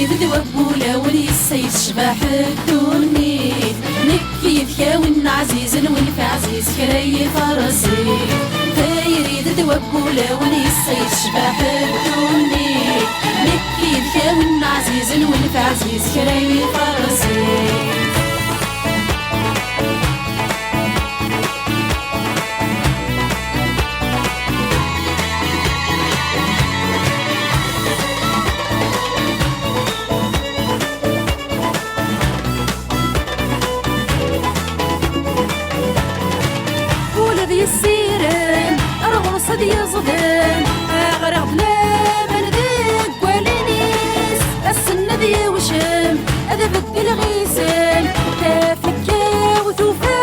ذوبولا وليسي شبح الدوني نكي ذكاون عزيز ونفع عزيز كراي فرسي تايري ذوبولا وليسي شبح الدوني نكي ذكاون عزيز ونفع عزيز كراي فرسي السيرن أرغص دي صدن أغرق بلا من ذيك والنيس السنة دي وشم أذا بدي الغيسن تافكا وثوفا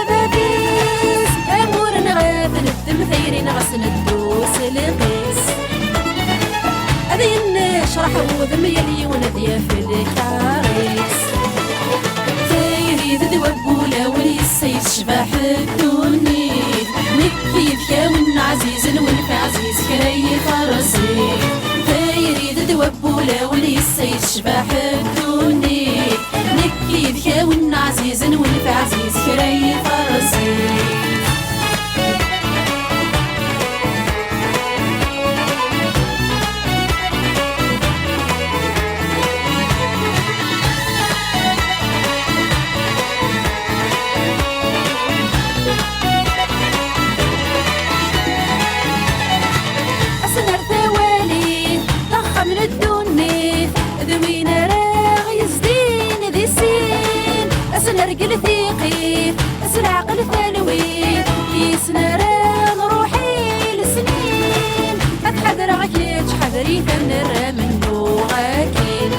بابيس أمور نغاثن الدمثيرين غسن الدوس الغيس أذي النشرح وذم يلي ونديا في الكاريس تايري ذي وبولا وليسي شبح الدوني نكي ذكاون عزيز ونفع عزيز كراي فرسي تايري ذوبولا وليسي شبح الدوني نكي ذكاون عزيز ونفع عزيز كراي فرسي نرقل ثيقي اسرع عقل ثانوي يسنران روحي لسنين اتحذر عكيتش حذري ثمر منو غاكين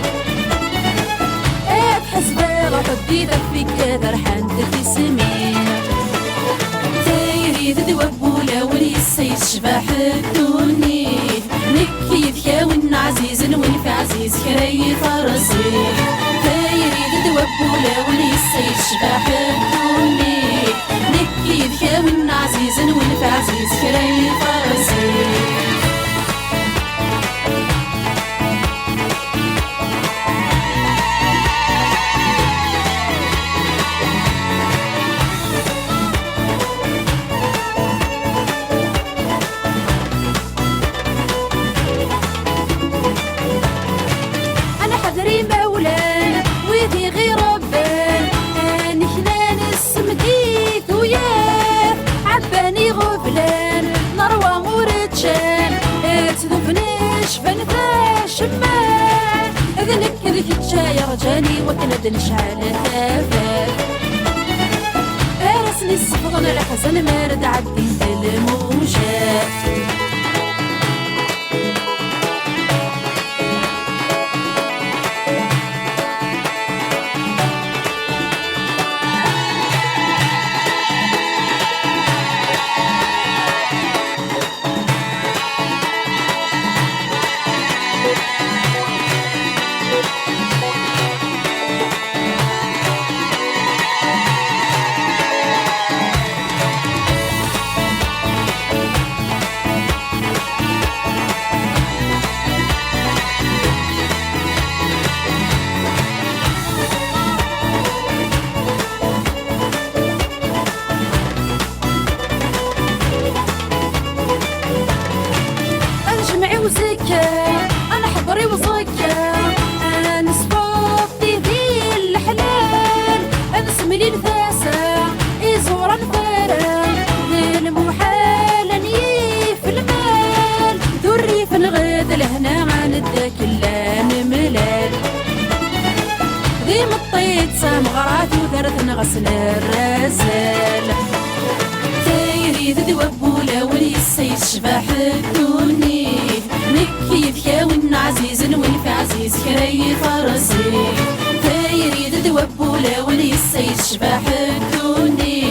اتحسبا غحدي ذفك ذرحان في سمين تايري ذوبولا وليسي شبح الدوني نكي ذكاون عزيز ونفع عزيز كراي فرسي تايري ذوبولا وليسي شبح الدوني نكي ذكاون عزيز ونفع عزيز كراي فرسي حذري مولانا ويدي غير ربان اني حنان السمديت وياه عباني غفلان نروى مورتشان تذوبنيش فنتا شمال اذنك ذيك يا رجاني وكند نشعل ثافات ارسني الصفغن الحزن مارد عديت الموجات أنا حضري وزكا أنا نصفاطي ذي الحلال أنا سملي الثاسة إزورا ثارا ذي المحال أني في المال ذري في الغد لهنا عن الدك اللان ملال ذي مطيت سامغرات وذرت نغسل الرزال تايري ذوبولا وليسي شبح الدوني نكي ذكاون عزيز ونفع عزيز كراي فرسي تايري ذوبولا وليسي شبح الدوني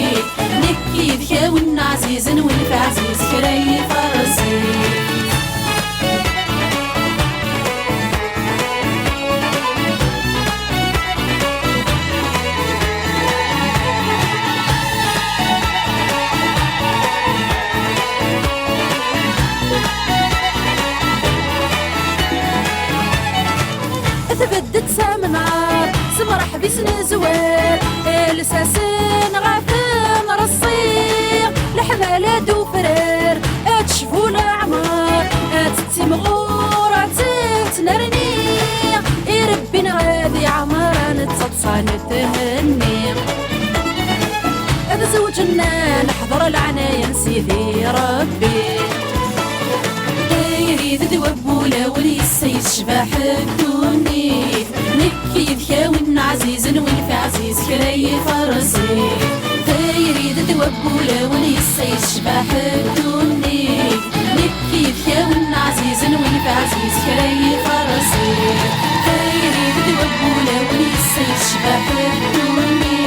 نكي ذكاون عزيز ونفع عزيز كراي فرسي تبدد سامنار سمرح بيسن زوال الساسن غافن رصيق لحمالة دو فرير اتشفو العمار اتتمغور اتتنرني يربي نغادي عمران تصبصان تهني اذا زوجنا نحضر العناية نسيدي ربي يريد دوبولا وليسي شباح الدوني نكي ذكاوين عزيز وين في عزيز كراي فرسي يريد دوبولا وليسي شباح الدوني نكي ذكاوين عزيز وين في عزيز كراي فرسي يريد دوبولا وليسي شباح الدوني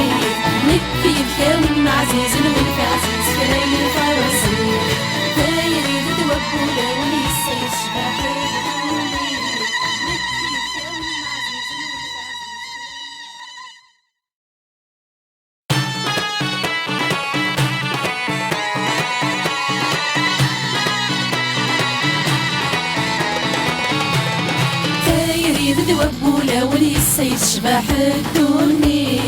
نكي ذكاوين عزيز وين في عزيز كراي فرسي يريد دوبولا وليسي شباح الدوني نكي ذكاوين يريد دوبولا وليسي شباح الدوني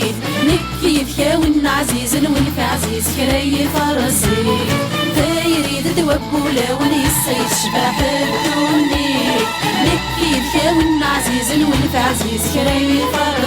نكي ذكاوين عزيز وين في عزيز كراي فرسي يريد دوبولا وليسي شباح الدوني نكي ذكاوين عزيز وين في عزيز كراي فرسي